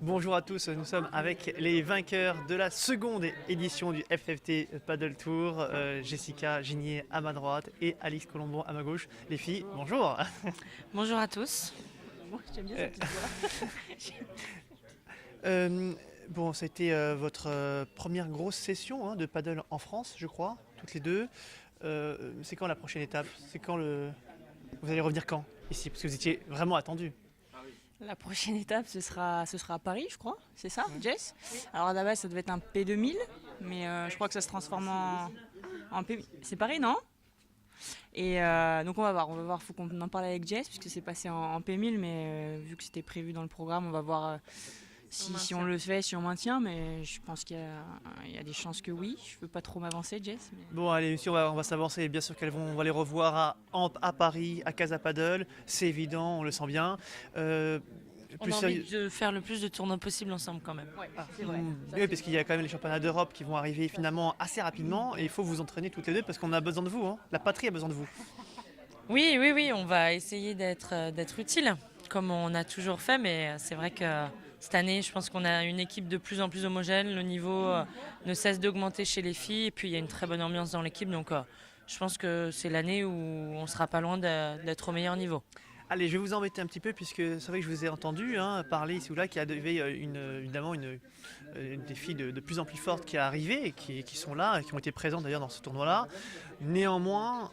Bonjour à tous, nous sommes avec les vainqueurs de la seconde édition du FFT Paddle Tour, Jessica Ginier à ma droite et Alix Colombon à ma gauche. Les filles, bonjour. Bonjour à tous. Moi, j'aime bien cette petite voix. Bon, ça a été votre première grosse session de paddle en France, je crois, toutes les deux. C'est quand la prochaine étape? C'est quand vous allez revenir quand ici? Parce que vous étiez vraiment attendus. La prochaine étape, ce sera à Paris, je crois. C'est ça, Jess? Alors à la base, ça devait être un P2000, mais je crois que ça se transforme en P. C'est Paris, non? Et donc on va voir. Faut qu'on en parle avec Jess, puisque c'est passé en P1000, mais vu que c'était prévu dans le programme, on va voir si on le fait, si on maintient. Mais je pense qu'il y a des chances que oui. Je veux pas trop m'avancer, Jess. Mais... Bon, allez, ici, on va s'avancer. Bien sûr on va les revoir à Paris, à Casa Paddle. C'est évident, on le sent bien. On a envie de faire le plus de tournois possible ensemble quand même. Ouais, c'est vrai. Oui, parce qu'il y a quand même les championnats d'Europe qui vont arriver finalement assez rapidement. Et il faut vous entraîner toutes les deux parce qu'on a besoin de vous. La patrie a besoin de vous. Oui, on va essayer d'être utile, comme on a toujours fait, mais c'est vrai que cette année, je pense qu'on a une équipe de plus en plus homogène. Le niveau ne cesse d'augmenter chez les filles, et puis il y a une très bonne ambiance dans l'équipe, donc je pense que c'est l'année où on ne sera pas loin d'être au meilleur niveau. Allez, je vais vous embêter un petit peu puisque c'est vrai que je vous ai entendu parler ici ou là qu'il y avait évidemment des filles de plus en plus fortes qui sont arrivées et qui sont là, et qui ont été présentes d'ailleurs dans ce tournoi-là. Néanmoins,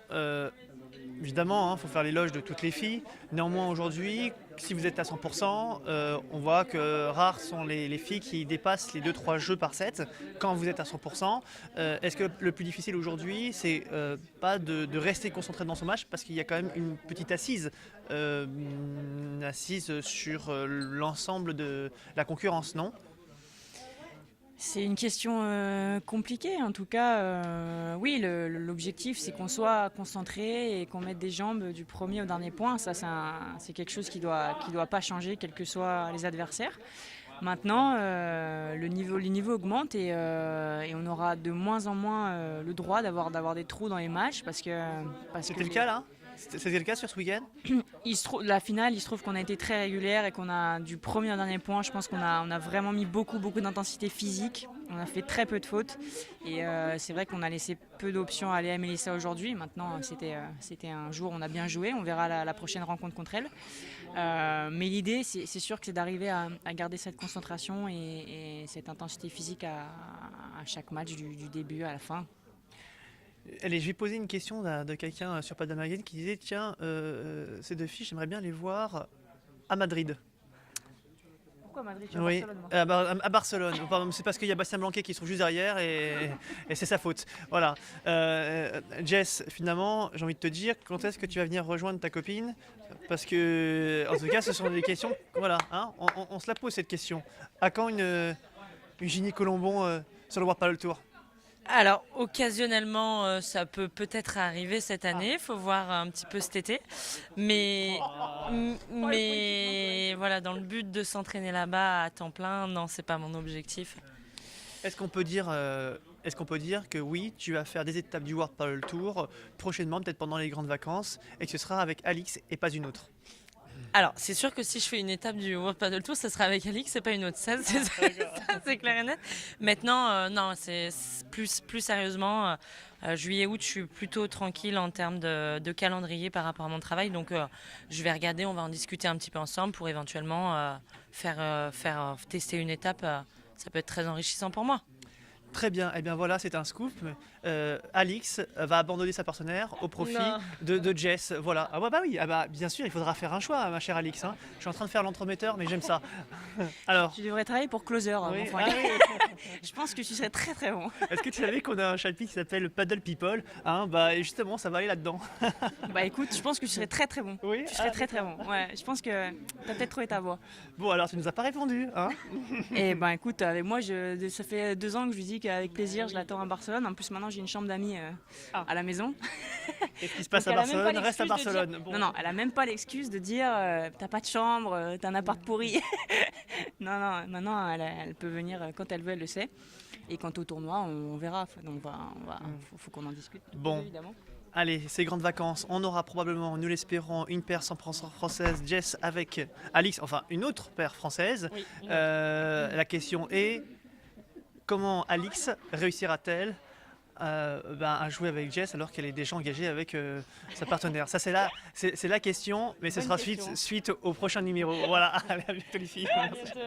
évidemment, faut faire l'éloge de toutes les filles. Néanmoins, aujourd'hui, si vous êtes à 100%, on voit que rares sont les filles qui dépassent les 2-3 jeux par set quand vous êtes à 100%. Est-ce que le plus difficile aujourd'hui, c'est pas de rester concentré dans son match parce qu'il y a quand même une petite assise sur l'ensemble de la concurrence, non ? C'est une question compliquée. En tout cas, oui, l'objectif, c'est qu'on soit concentré et qu'on mette des jambes du premier au dernier point. Ça, c'est quelque chose qui doit pas changer, quels que soient les adversaires. Maintenant, les niveaux augmentent et on aura de moins en moins le droit d'avoir des trous dans les matchs parce que C'était le cas là ? C'était le cas sur ce week-end ? La finale, il se trouve qu'on a été très régulière et qu'on a du premier au dernier point. Je pense qu'on a vraiment mis beaucoup d'intensité physique. On a fait très peu de fautes et c'est vrai qu'on a laissé peu d'options à Léa et Mélissa aujourd'hui. Maintenant, c'était un jour où on a bien joué. On verra la prochaine rencontre contre elles. Mais l'idée, c'est sûr que c'est d'arriver à garder cette concentration et cette intensité physique à chaque match, du début à la fin. Allez, je vais poser une question de quelqu'un sur Paddle Magazine qui disait tiens, ces deux filles, j'aimerais bien les voir à Madrid. Pourquoi Madrid? Oui, Barcelone, à Barcelone. Pardon, c'est parce qu'il y a Bastien Blanquet qui se trouve juste derrière et c'est sa faute. Voilà. Jess, finalement, j'ai envie de te dire, quand est-ce que tu vas venir rejoindre ta copine? Parce que, en tout cas, ce sont des questions. Voilà, on se la pose cette question. À quand une Ginier Colombon sur le World Paddle Tour? Alors, occasionnellement, ça peut peut-être arriver cette année. Il faut voir un petit peu cet été. Mais voilà, dans le but de s'entraîner là-bas à temps plein, non, c'est pas mon objectif. Est-ce qu'on peut dire que oui, tu vas faire des étapes du World Paddle Tour prochainement, peut-être pendant les grandes vacances, et que ce sera avec Alix et pas une autre? Alors, c'est sûr que si je fais une étape du World Paddle Tour, ça sera avec Alix, c'est pas une autre. Ça, c'est clair et net. Maintenant, non, c'est plus sérieusement, juillet-août, je suis plutôt tranquille en termes de calendrier par rapport à mon travail. Donc, je vais regarder, on va en discuter un petit peu ensemble pour éventuellement faire tester une étape. Ça peut être très enrichissant pour moi. Très bien, et bien voilà, c'est un scoop. Alix va abandonner sa partenaire au profit de Jess. Voilà. Ah ouais, bah oui, bien sûr, il faudra faire un choix, ma chère Alix. Je suis en train de faire l'entremetteur, mais j'aime ça. Alors, tu devrais travailler pour Closer. oui, Bon, je pense que tu serais très très bon. est-ce que tu savais qu'on a un chapitre qui s'appelle Paddle People? Et justement, ça va aller là-dedans. Bah écoute, je pense que tu serais très très bon. Oui. Tu serais très très bon. Ouais, je pense que t'as peut-être trouvé ta voie. Bon, alors tu nous as pas répondu, Et ben écoute, avec moi, ça fait 2 ans que je lui dis qu'avec plaisir, je l'attends à Barcelone. En plus, maintenant, j'ai une chambre d'amis à la maison. Qu'est-ce qui se passe Donc, à Barcelone reste à Barcelone. Bon. Non, elle a même pas l'excuse de dire t'as pas de chambre, t'as un appart pourri. Non, maintenant, elle peut venir quand elle veut, elle le sait. Et quant au tournoi, on verra. Donc, faut qu'on en discute. Bon. Évidemment. allez, ces grandes vacances, on aura probablement, nous l'espérons, une paire 100% française, Jess avec Alix, enfin une autre paire française. Oui, La question est, comment Alix réussira-t-elle à jouer avec Jess alors qu'elle est déjà engagée avec sa partenaire? Ça, c'est la question, mais ce Bonne sera question. suite au prochain numéro. Voilà, allez, à bientôt les filles. À bientôt.